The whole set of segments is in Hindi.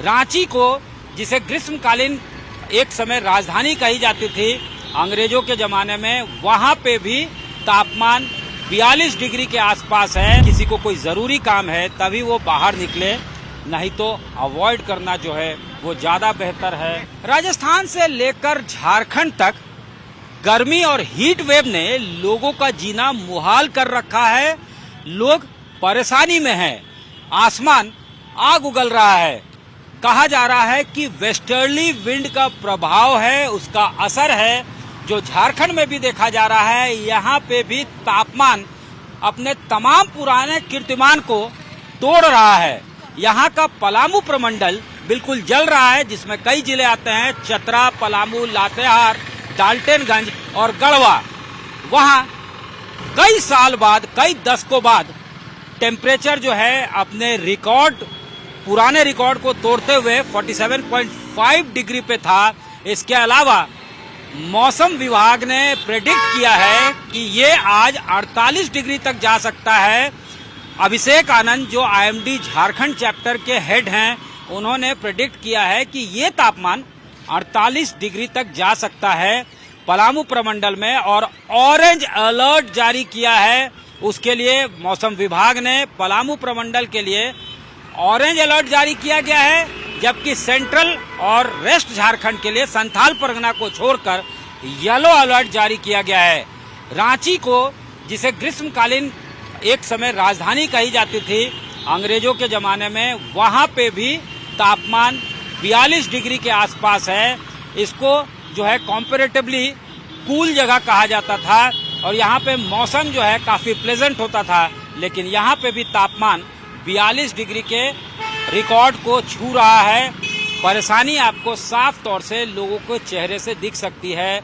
रांची को, जिसे ग्रीष्मकालीन एक समय राजधानी कही जाती थी अंग्रेजों के जमाने में, वहां पे भी तापमान 42 डिग्री के आसपास है। किसी को कोई जरूरी काम है तभी वो बाहर निकले, नहीं तो अवॉइड करना जो है वो ज्यादा बेहतर है। राजस्थान से लेकर झारखंड तक गर्मी और हीट वेव ने लोगों का जीना मुहाल कर रखा है। लोग परेशानी में हैं, आसमान आग उगल रहा है। कहा जा रहा है कि वेस्टर्ली विंड का प्रभाव है, उसका असर है, जो झारखंड में भी देखा जा रहा है। यहाँ पे भी तापमान अपने तमाम पुराने कीर्तिमान को तोड़ रहा है। यहाँ का पलामू प्रमंडल बिल्कुल जल रहा है, जिसमें कई जिले आते हैं, चतरा, पलामू, लातेहार, डाल्टनगंज और गढ़वा। वहाँ कई साल बाद, कई दशकों बाद टेम्परेचर जो है अपने पुराने रिकॉर्ड को तोड़ते हुए 47.5 डिग्री पे था। इसके अलावा मौसम विभाग ने प्रेडिक्ट किया है कि ये आज 48 डिग्री तक जा सकता है। अभिषेक आनंद, जो आईएमडी झारखंड चैप्टर के हेड हैं, उन्होंने प्रेडिक्ट किया है कि ये तापमान 48 डिग्री तक जा सकता है पलामू प्रमंडल में, और ऑरेंज अलर्ट जारी किया है। उसके लिए मौसम विभाग ने पलामू प्रमंडल के लिए ऑरेंज अलर्ट जारी किया गया है, जबकि सेंट्रल और वेस्ट झारखंड के लिए संथाल परगना को छोड़कर येलो अलर्ट जारी किया गया है। रांची को, जिसे ग्रीष्मकालीन एक समय राजधानी कही जाती थी अंग्रेजों के जमाने में, वहां पे भी तापमान 42 डिग्री के आसपास है। इसको जो है कंपैरेटिवली कूल जगह कहा जाता था, और यहाँ पे मौसम जो है काफी प्लेजेंट होता था। लेकिन यहाँ पे भी तापमान 42 डिग्री के रिकॉर्ड को छू रहा है। परेशानी आपको साफ तौर से लोगों के चेहरे से दिख सकती है।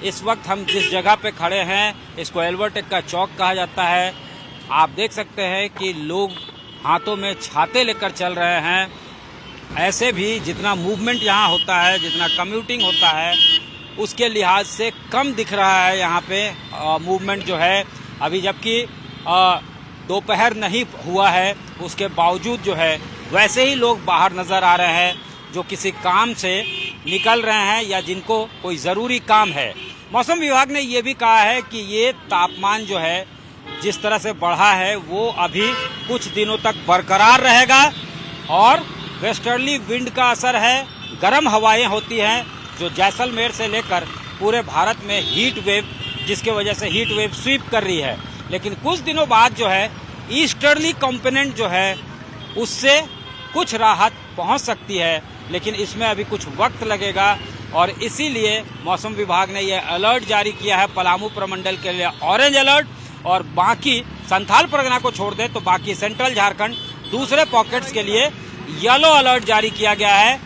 इस वक्त हम जिस जगह पे खड़े हैं, इसको एल्बर्ट का चौक कहा जाता है। आप देख सकते हैं कि लोग हाथों में छाते लेकर चल रहे हैं। ऐसे भी जितना मूवमेंट यहाँ होता है, जितना कम्यूटिंग होता है, उसके लिहाज से कम दिख रहा है यहाँ पे मूवमेंट जो है अभी। जबकि दोपहर नहीं हुआ है, उसके बावजूद जो है वैसे ही लोग बाहर नजर आ रहे हैं, जो किसी काम से निकल रहे हैं या जिनको कोई ज़रूरी काम है। मौसम विभाग ने ये भी कहा है कि ये तापमान जो है जिस तरह से बढ़ा है वो अभी कुछ दिनों तक बरकरार रहेगा, और वेस्टर्ली विंड का असर है। गर्म हवाएं होती हैं जो जैसलमेर से लेकर पूरे भारत में हीट वेव, जिसके वजह से हीट वेव स्वीप कर रही है। लेकिन कुछ दिनों बाद जो है ईस्टर्ली कंपोनेंट जो है उससे कुछ राहत पहुंच सकती है, लेकिन इसमें अभी कुछ वक्त लगेगा। और इसीलिए मौसम विभाग ने यह अलर्ट जारी किया है पलामू प्रमंडल के लिए ऑरेंज अलर्ट, और बाकी संथाल परगना को छोड़ दे तो बाकी सेंट्रल झारखंड दूसरे पॉकेट्स के लिए येलो अलर्ट जारी किया गया है।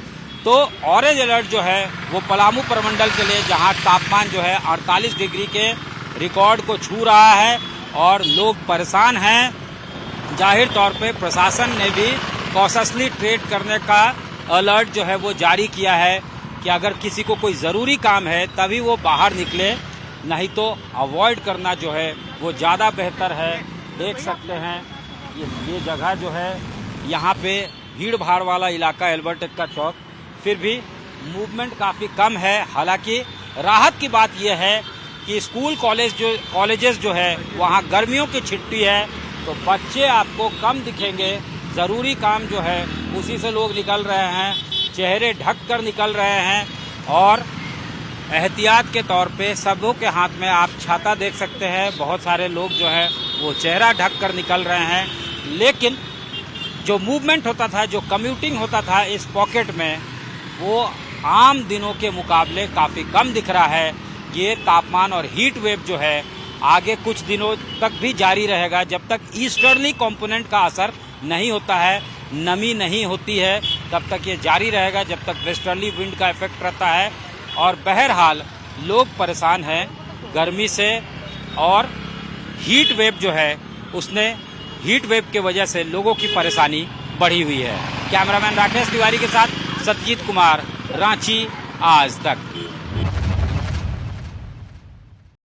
तो ऑरेंज अलर्ट जो है वो पलामू प्रमंडल के लिए, जहां तापमान जो है 48 डिग्री के रिकॉर्ड को छू रहा है और लोग परेशान हैं। जाहिर तौर पे प्रशासन ने भी कॉशसली ट्रेड करने का अलर्ट जो है वो जारी किया है कि अगर किसी को कोई ज़रूरी काम है तभी वो बाहर निकले, नहीं तो अवॉइड करना जो है वो ज़्यादा बेहतर है। देख सकते हैं ये जगह जो है, यहाँ पे भीड़ भाड़ वाला इलाका एल्बर्ट का चौक, फिर भी मूवमेंट काफ़ी कम है। हालांकि राहत की बात यह है कि स्कूल कॉलेजेस जो है वहाँ गर्मियों की छुट्टी है, तो बच्चे आपको कम दिखेंगे। ज़रूरी काम जो है उसी से लोग निकल रहे हैं, चेहरे ढक कर निकल रहे हैं, और एहतियात के तौर पे सबों के हाथ में आप छाता देख सकते हैं। बहुत सारे लोग जो है वो चेहरा ढक कर निकल रहे हैं। लेकिन जो मूवमेंट होता था, जो कम्यूटिंग होता था इस पॉकेट में, वो आम दिनों के मुकाबले काफ़ी कम दिख रहा है। ये तापमान और हीट वेव जो है आगे कुछ दिनों तक भी जारी रहेगा, जब तक ईस्टर्ली कंपोनेंट का असर नहीं होता है, नमी नहीं होती है, तब तक ये जारी रहेगा, जब तक वेस्टर्ली विंड का इफेक्ट रहता है। और बहरहाल लोग परेशान हैं गर्मी से, और हीट वेव जो है उसने हीट वेव के वजह से लोगों की परेशानी बढ़ी हुई है। कैमरामैन राकेश तिवारी के साथ सत्यजीत कुमार, रांची आज तक।